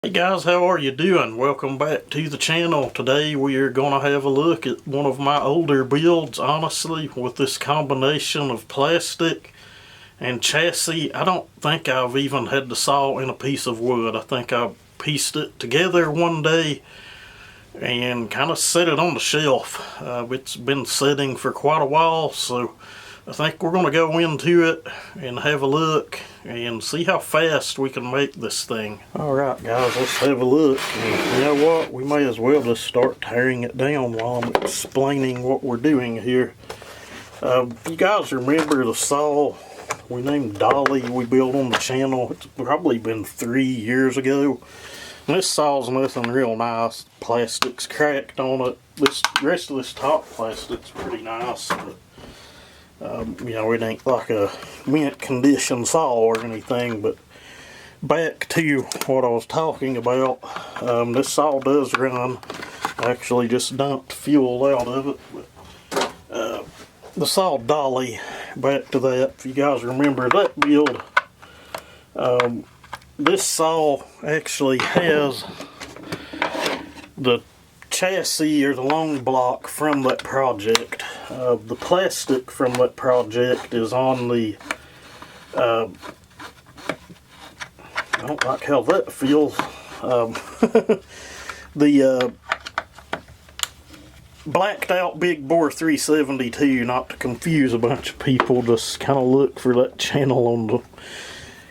Hey guys, how are you doing? Welcome back to the channel. Today we are going to have a look at one of my older builds, honestly, with this combination of plastic and chassis. I don't think I've even had to saw in a piece of wood. I think I pieced it together one day and kind of set it on the shelf. It's been sitting for quite a while, so I think we're going to go into it and have a look and see how fast we can make this thing. Alright guys, let's have a look. And you know what? We may as well just start tearing it down while I'm explaining what we're doing here. You guys remember the saw we named Dolly we built on the channel? It's probably been 3 years ago. And this saw's nothing real nice. Plastic's cracked on it. The rest of this top plastic's pretty nice, but you know, it ain't like a mint condition saw or anything. But back to what I was talking about, this saw does run. I actually just dumped fuel out of it. But, the saw Dolly, back to that, if you guys remember that build, this saw actually has the chassis or the long block from that project. The plastic from that project is on the I don't like how that feels. The blacked out big bore 372, not to confuse a bunch of people. Just kind of look for that channel on the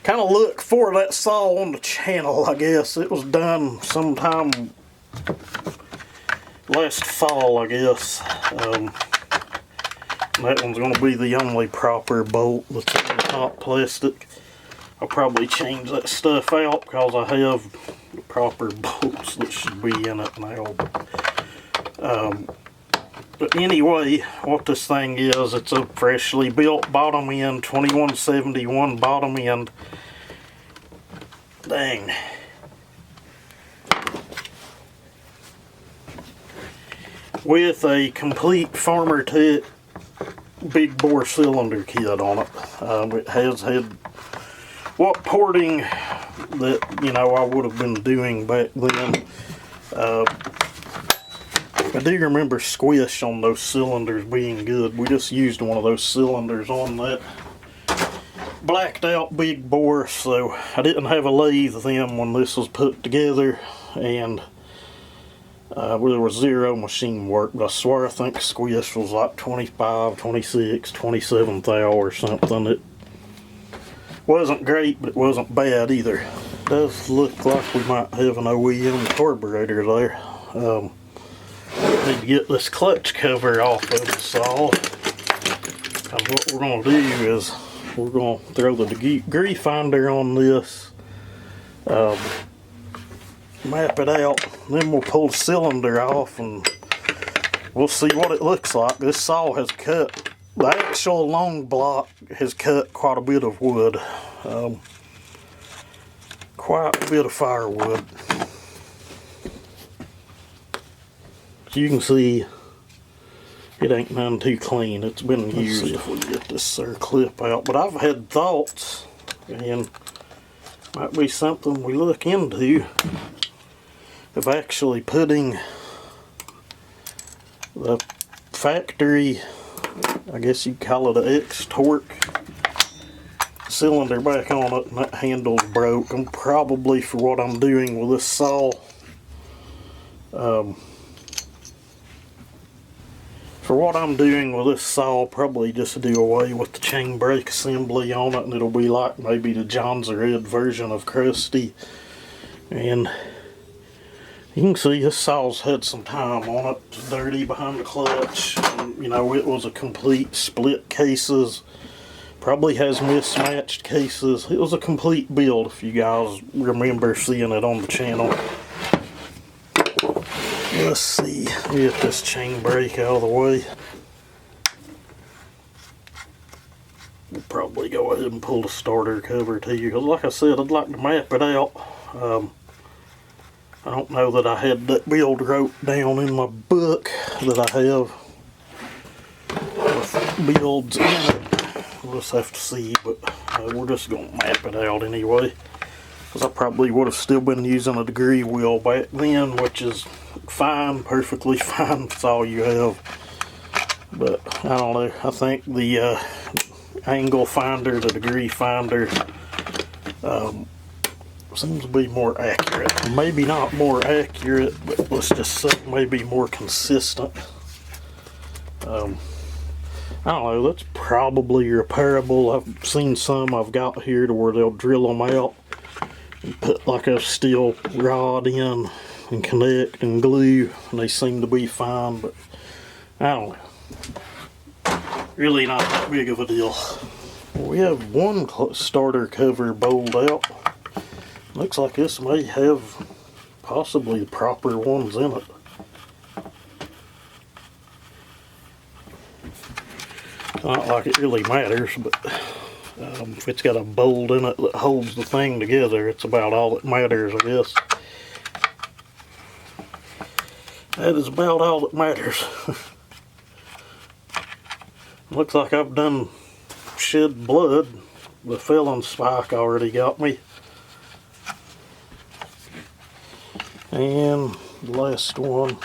look for that saw on the channel. I guess it was done sometime last fall, I guess. That one's going to be the only proper bolt that's in the top plastic. I'll probably change that stuff out because I have the proper bolts that should be in it now. But anyway, what this thing is, it's a freshly built bottom end, 2171 bottom end. Dang. With a complete Farmer Tech big bore cylinder kit on it. It has had what porting that, you know, I would have been doing back then. I do remember squish on those cylinders being good. We just used one of those cylinders on that blacked out big bore, so I didn't have a lathe then when this was put together, and there was zero machine work, but I swear I think squish was like 25, 26, 27 thou or something. It wasn't great, but it wasn't bad either. It does look like we might have an OEM carburetor there. Need to get this clutch cover off of the saw. And what we're going to do is we're going to throw the degree finder on this, map it out, then we'll pull the cylinder off and we'll see what it looks like. This saw has cut, the actual long block has cut quite a bit of wood, quite a bit of firewood. As you can see, it ain't none too clean. It's been used. Let's see if we can get this clip out. But I've had thoughts, and might be something we look into, of actually putting the factory, I guess you'd call it an X-torque cylinder back on it, and that handle's broke. And probably for what I'm doing with this saw, probably just do away with the chain brake assembly on it, and it'll be like maybe the Jonsered version of Krusty. And you can see this saw's had some time on it. It's dirty behind the clutch. And, you know, it was a complete split cases. Probably has mismatched cases. It was a complete build if you guys remember seeing it on the channel. Let's see, get this chain brake out of the way. We'll probably go ahead and pull the starter cover too, because like I said, I'd like to map it out. I don't know that I had that build wrote down in my book that I have with builds in it. We'll just have to see, but we're just going to map it out anyway. because I probably would have still been using a degree wheel back then, which is fine, perfectly fine if that's all you have. But I don't know, I think the angle finder, the degree finder, seems to be more accurate. Maybe not more accurate, but let's just say maybe more consistent. I don't know, that's probably repairable. I've seen some I've got here to where they'll drill them out and put like a steel rod in and connect and glue, and they seem to be fine, but I don't know. Really not that big of a deal. We have one starter cover bowled out. Looks like this may have possibly the proper ones in it. Not like it really matters, but if it's got a bolt in it that holds the thing together, it's about all that matters, I guess. That is about all that matters. Looks like I've done shed blood. The filling spike already got me. And the last one.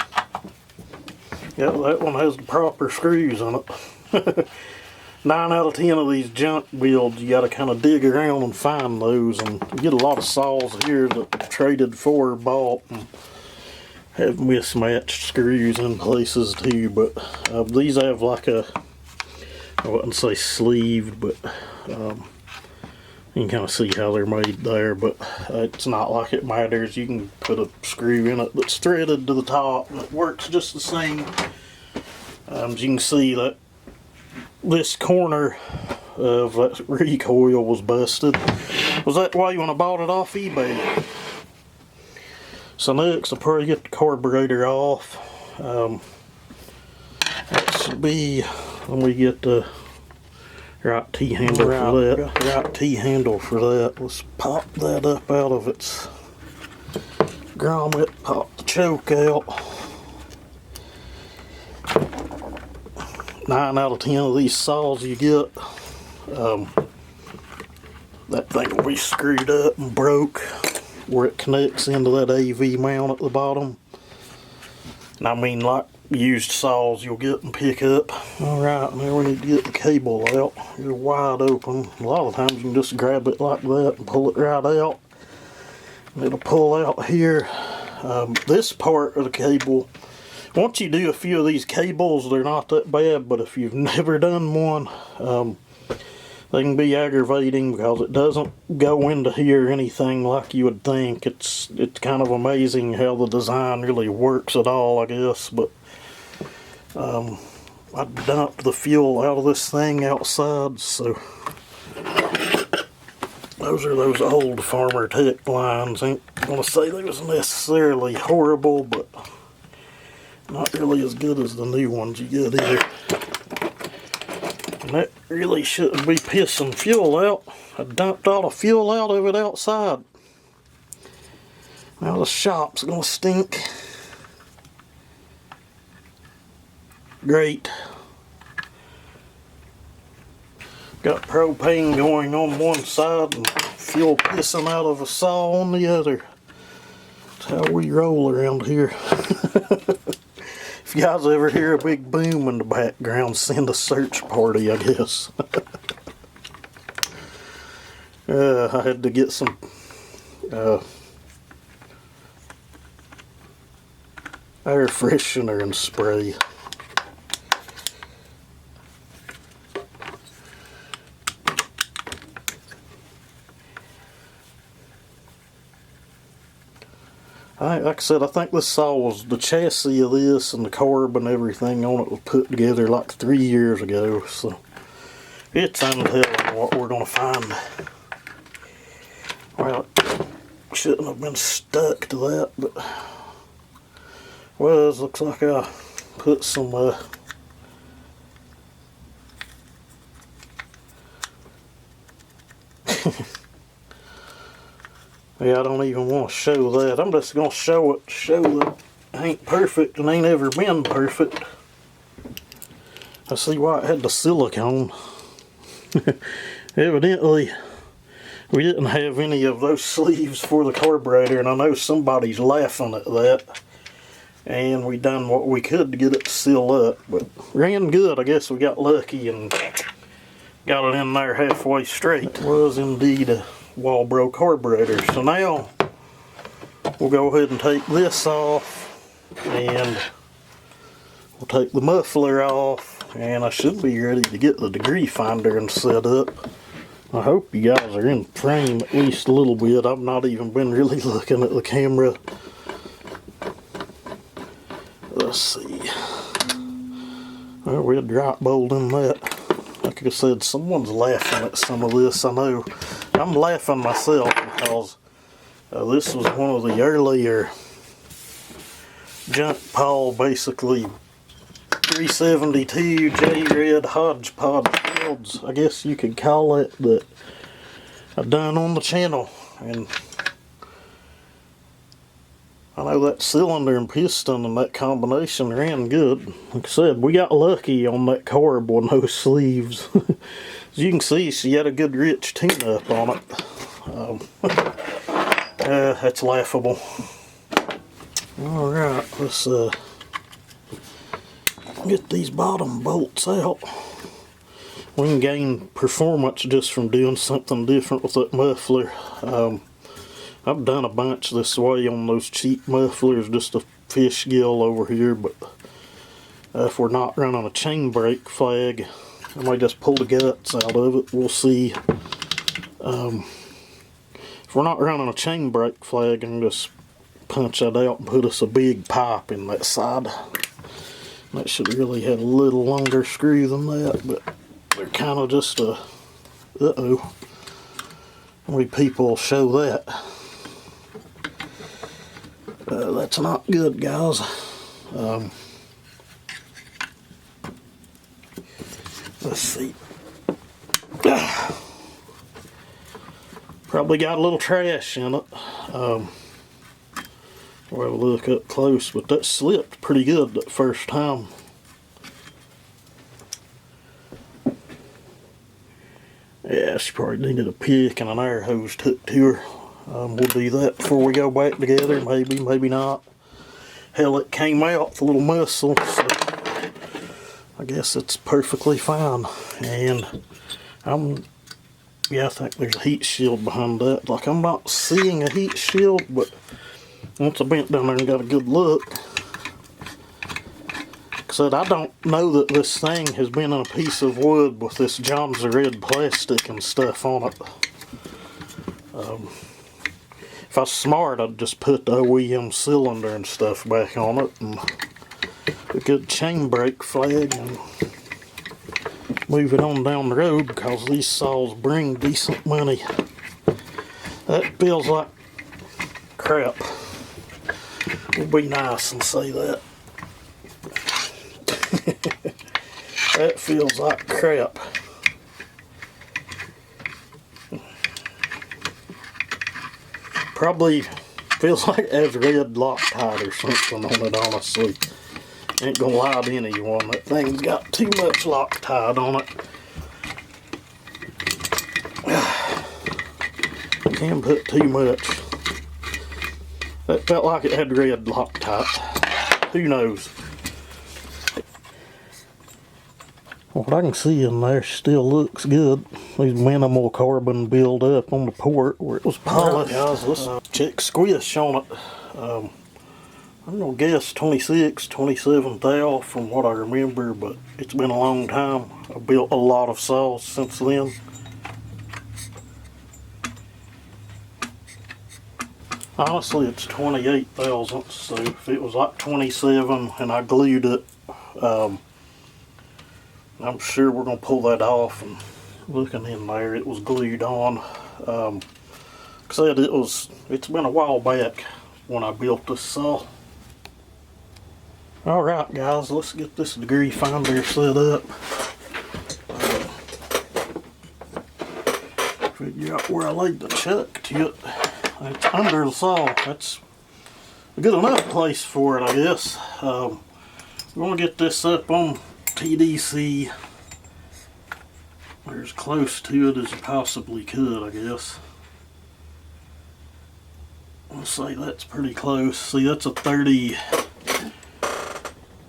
Yeah, that one has the proper screws in it. 9 out of 10 of these junk builds, you gotta kind of dig around and find those, and you get a lot of saws here that traded for, bought, and have mismatched screws in places too. But these have like a, I wouldn't say sleeved, but you can kind of see how they're made there, but it's not like it matters. You can put a screw in it that's threaded to the top and it works just the same. As you can see, that this corner of that recoil was busted. Was that why you want to bought it off eBay? So next I'll probably get the carburetor off. That should be when we get the right T-handle for that. Right T-handle for that. Let's pop that up out of its grommet. Pop the choke out. 9 out of 10 of these saws you get, that thing will be screwed up and broke where it connects into that AV mount at the bottom. And I mean, like used saws you'll get and pick up. Alright, now we need to get the cable out. It's wide open. A lot of times you can just grab it like that and pull it right out. And it'll pull out here. This part of the cable, once you do a few of these cables, they're not that bad, but if you've never done one, they can be aggravating because it doesn't go into here anything like you would think. It's kind of amazing how the design really works at all, I guess. But I dumped the fuel out of this thing outside, so those are those old Farmer Tech lines. Ain't gonna say they was necessarily horrible, but not really as good as the new ones you get either. And that really shouldn't be pissing fuel out. I dumped all the fuel out of it outside. Now the shop's gonna stink. Great. Got propane going on one side and fuel pissing out of a saw on the other. That's how we roll around here. If you guys ever hear a big boom in the background, send a search party, I guess. I had to get some air freshener and spray. Like I said, I think this saw was the chassis of this, and the carb and everything on it was put together like 3 years ago, so it's untelling what we're going to find. Well, it shouldn't have been stuck to that, but well, it looks like I put some yeah, I don't even want to show that. I'm just going to show it to show that it ain't perfect and ain't ever been perfect. I see why it had the silicone. Evidently, We didn't have any of those sleeves for the carburetor, and I know somebody's laughing at that. And we done what we could to get it to seal up, but ran good. I guess we got lucky and got it in there halfway straight. It was indeed a Walbro carburetor. So now we'll go ahead and take this off, and we'll take the muffler off, and I should be ready to get the degree finder and set up. I hope you guys are in frame at least a little bit. I've not even been really looking at the camera. Let's see. Well, we're drop bolting that. Like I said, someone's laughing at some of this. I know. I'm laughing myself because this was one of the earlier Junk Paul, basically 372 J-Red hodgepodge builds, I guess you could call it, that I've done on the channel. And I know that cylinder and piston and that combination ran good. Like I said, we got lucky on that carb with no sleeves. As you can see, she had a good rich tune-up on it. That's laughable. Alright, let's get these bottom bolts out. We can gain performance just from doing something different with that muffler. I've done a bunch this way on those cheap mufflers, just a fish gill over here, but if we're not running a chain brake flag, I might just pull the guts out of it. We'll see. If we're not running a chain brake flag, I can just punch that out and put us a big pipe in that side. That should really have a little longer screw than that, but they're kind of just a, uh-oh. How many people show that? That's not good, guys. Let's see. Probably got a little trash in it. We'll have a look up close, but that slipped pretty good that first time. Yeah, she probably needed a pick and an air hose took to her. We'll do that before we go back together, maybe, maybe not. Hell, it came out with a little muscle, so I guess it's perfectly fine. And yeah, I think there's a heat shield behind that. Like, I'm not seeing a heat shield, but once I bent down there and got a good look, like I said, I don't know that this thing has been in a piece of wood with this Jonsered plastic and stuff on it. If I was smart, I'd just put the OEM cylinder and stuff back on it and a good chain brake flag and move it on down the road, because these saws bring decent money. That feels like crap. We'll be nice and say that. That feels like crap. Probably feels like it has red Loctite or something on it, honestly. Ain't gonna lie to anyone, that thing's got too much Loctite on it. Can't put too much. That felt like it had red Loctite. Who knows? What I can see in there still looks good. These minimal carbon build up on the port where it was polished. Right, guys, let's check squish on it. I'm gonna guess 26, 27 thou from what I remember, but it's been a long time. I built a lot of saws since then. Honestly, it's 28 thousandths, so if it was like 27 and I glued it, I'm sure we're going to pull that off. And looking in there, it was glued on. Like I said, it's been a while back when I built this saw. Alright guys, let's get this degree finder set up. Figure out where I laid the chuck to it. It's under the saw. That's a good enough place for it, I guess. We're going to get this up on TDC. We're as close to it as you possibly could, I guess. I'll say that's pretty close. See, that's a 30,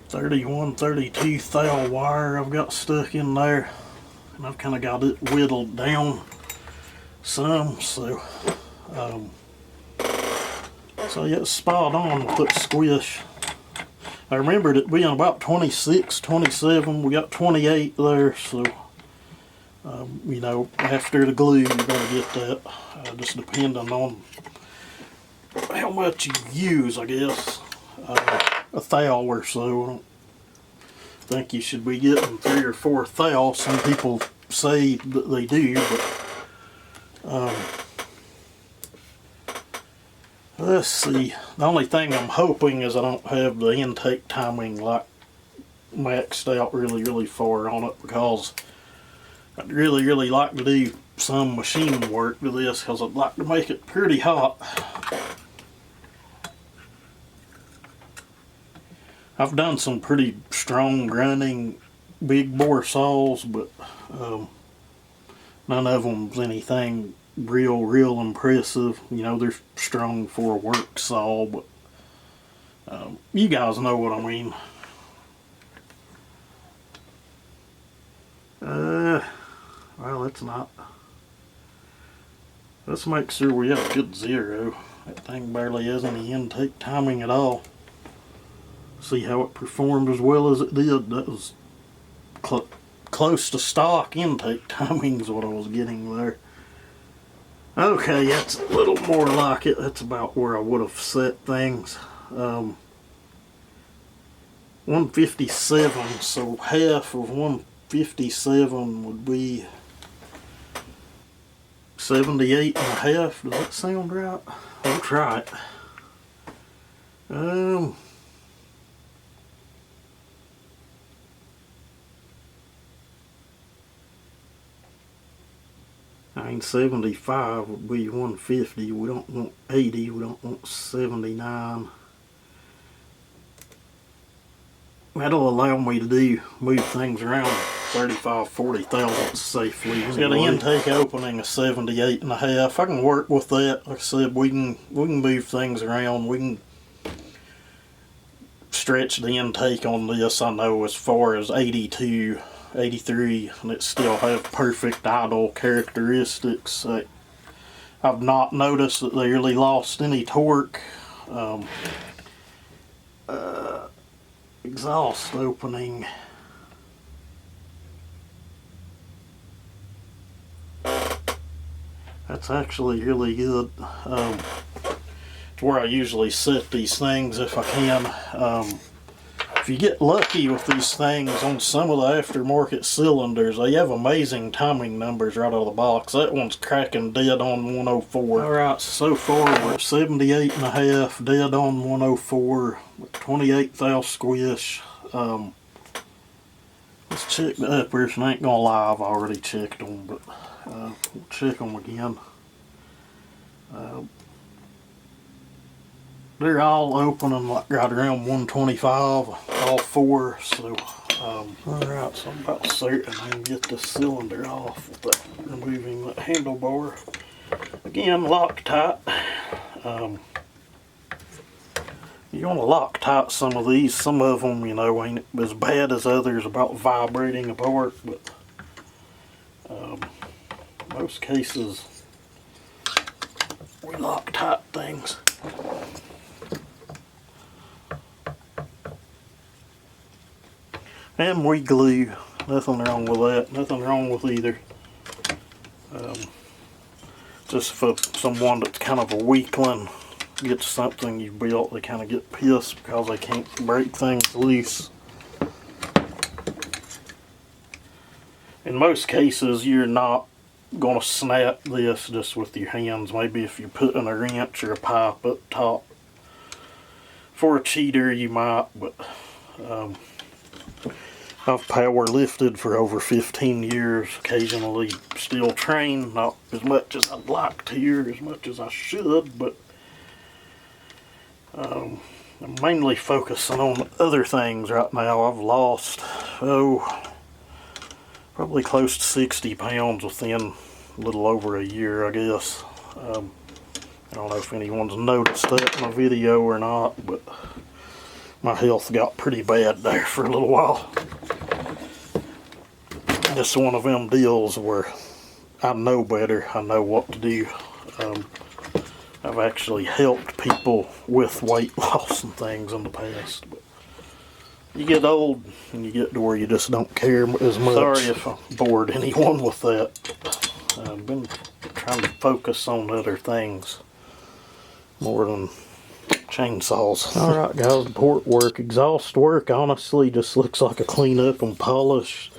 31, 32 thou wire I've got stuck in there. And I've kind of got it whittled down some, so yeah, it's spot on with that squish. I remembered it being about 26, 27. We got 28 there, so you know, after the glue you're going to get that, just depending on how much you use, I guess. A thou or so. I don't think you should be getting 3 or 4 thou. Some people say that they do, but let's see. The only thing I'm hoping is I don't have the intake timing like maxed out really far on it, because I'd really like to do some machine work to this, because I'd like to make it pretty hot. I've done some pretty strong grinding big bore saws, but none of them's anything real impressive. You know, they're strong for a work saw, but you guys know what I mean. Well, it's not. Let's make sure we have a good 0. That thing barely has any intake timing at all. See how it performed as well as it did. That was close to stock intake timing is what I was getting there. Okay, that's a little more like it. That's about where I would have set things. 157, so half of 157 would be 78 and a half. Does that sound right? I'll try it. 975 would be 150. We don't want 80. We don't want 79. That'll allow me to move things around 35, 40 thousandths safely. It's got an intake opening of 78 and a half. I can work with that. Like I said, we can move things around. We can stretch the intake on this, I know, as far as 82, 83, and it still have perfect idle characteristics. I've not noticed that they really lost any torque. Exhaust opening. That's actually really good. It's where I usually set these things if I can. If you get lucky with these things on some of the aftermarket cylinders, they have amazing timing numbers right out of the box. That one's cracking dead on 104. Alright, so far we're at 78 and a half, dead on 104, 28 thou squish. Let's check the uppers, and I ain't gonna lie, I've already checked them, but we'll check them again. They're all opening like right around 125, all 4, so alright, so I'm about certain I can get the cylinder off without removing that handlebar. Again, Loctite. You want to Loctite some of these. Some of them, you know, ain't as bad as others about vibrating apart, but most cases we Loctite things. And we glue. Nothing wrong with that. Nothing wrong with either. Just for someone that's kind of a weakling, gets something you built, they kind of get pissed because they can't break things loose. In most cases, you're not going to snap this just with your hands. Maybe if you're putting a wrench or a pipe up top. For a cheater, you might, but I've power lifted for over 15 years, occasionally still train, not as much as I'd like to or as much as I should, but I'm mainly focusing on other things right now. I've lost, probably close to 60 pounds within a little over a year, I guess. I don't know if anyone's noticed that in the video or not, but my health got pretty bad there for a little while. It's one of them deals where I know better, I know what to do. I've actually helped people with weight loss and things in the past, but you get old and you get to where you just don't care as much. Sorry if I bored anyone with that. I've been trying to focus on other things more than chainsaws. Alright guys, the port work, exhaust work honestly just looks like a clean up and polish.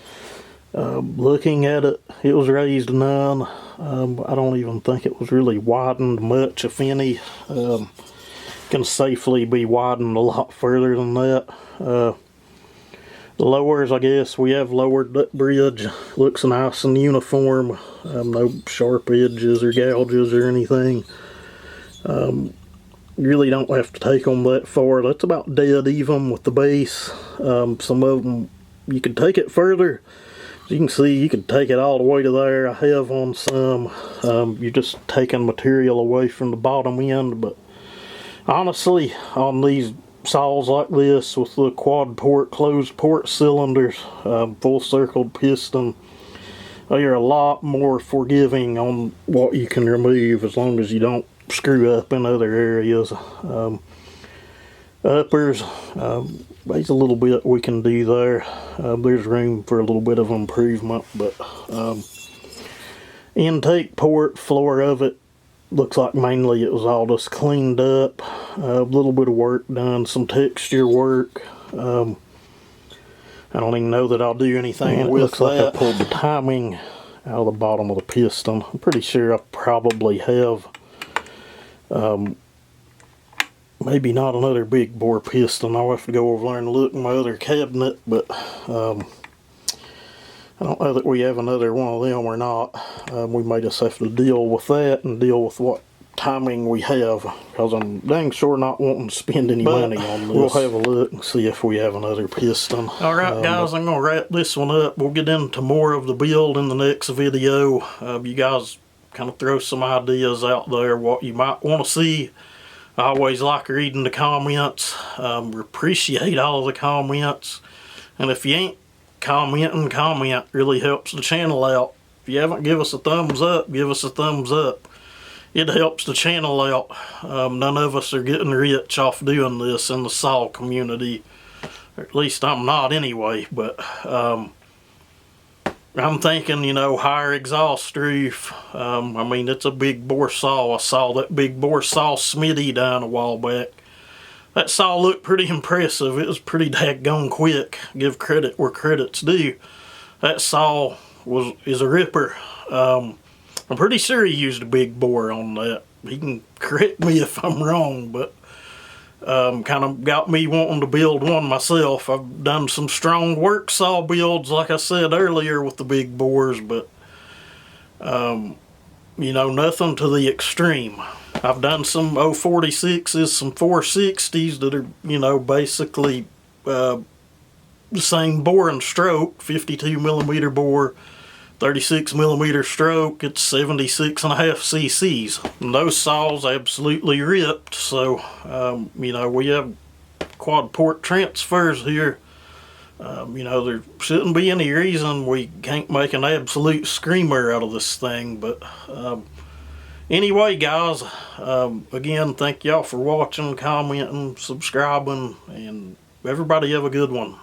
Looking at it, it was raised none. I don't even think it was really widened much, if any. Can safely be widened a lot further than that. The lowers, I guess, we have lowered that bridge. Looks nice and uniform. No sharp edges or gouges or anything. You really don't have to take them that far. That's about dead even with the base. Some of them, you could take it further. As you can see, you could take it all the way to there. I have on some. You're just taking material away from the bottom end, but honestly, on these saws like this with the quad port, closed port cylinders, full circled piston, they are a lot more forgiving on what you can remove as long as you don't screw up in other areas. Uppers, there's a little bit we can do there. There's room for a little bit of improvement, but intake port, floor of it, looks like mainly it was all just cleaned up. A little bit of work done, some texture work. I don't even know that I'll do anything with that. Looks like I pulled the timing out of the bottom of the piston. I'm pretty sure I probably have maybe not another big bore piston. I'll have to go over there and look in my other cabinet, but I don't know that we have another one of them or not. We may just have to deal with that and deal with what timing we have, because I'm dang sure not wanting to spend any money on this. We'll have a look and see if we have another piston. Alright guys, I'm going to wrap this one up. We'll get into more of the build in the next video. You guys kind of throw some ideas out there what you might want to see. I always like reading the comments. Appreciate all of the comments. And if you ain't commenting, comment. Really helps the channel out. If you haven't give us a thumbs up, give us a thumbs up. It helps the channel out. None of us are getting rich off doing this in the saw community. Or at least I'm not anyway. But I'm thinking, you know, higher exhaust roof. I mean, it's a big bore saw. I saw that big bore saw Smitty down a while back. That saw looked pretty impressive. It was pretty daggone quick. Give credit where credit's due. That saw is a ripper. I'm pretty sure he used a big bore on that. He can correct me if I'm wrong, but kind of got me wanting to build one myself. I've done some strong work saw builds, like I said earlier, with the big bores, but you know, nothing to the extreme. I've done some 046s, some 460s that are, you know, basically the same bore and stroke, 52mm bore, 36mm stroke. It's 76.5 cc's. And those saws absolutely ripped. So, you know, we have quad port transfers here. You know, there shouldn't be any reason we can't make an absolute screamer out of this thing. But anyway, guys, again, thank y'all for watching, commenting, subscribing, and everybody have a good one.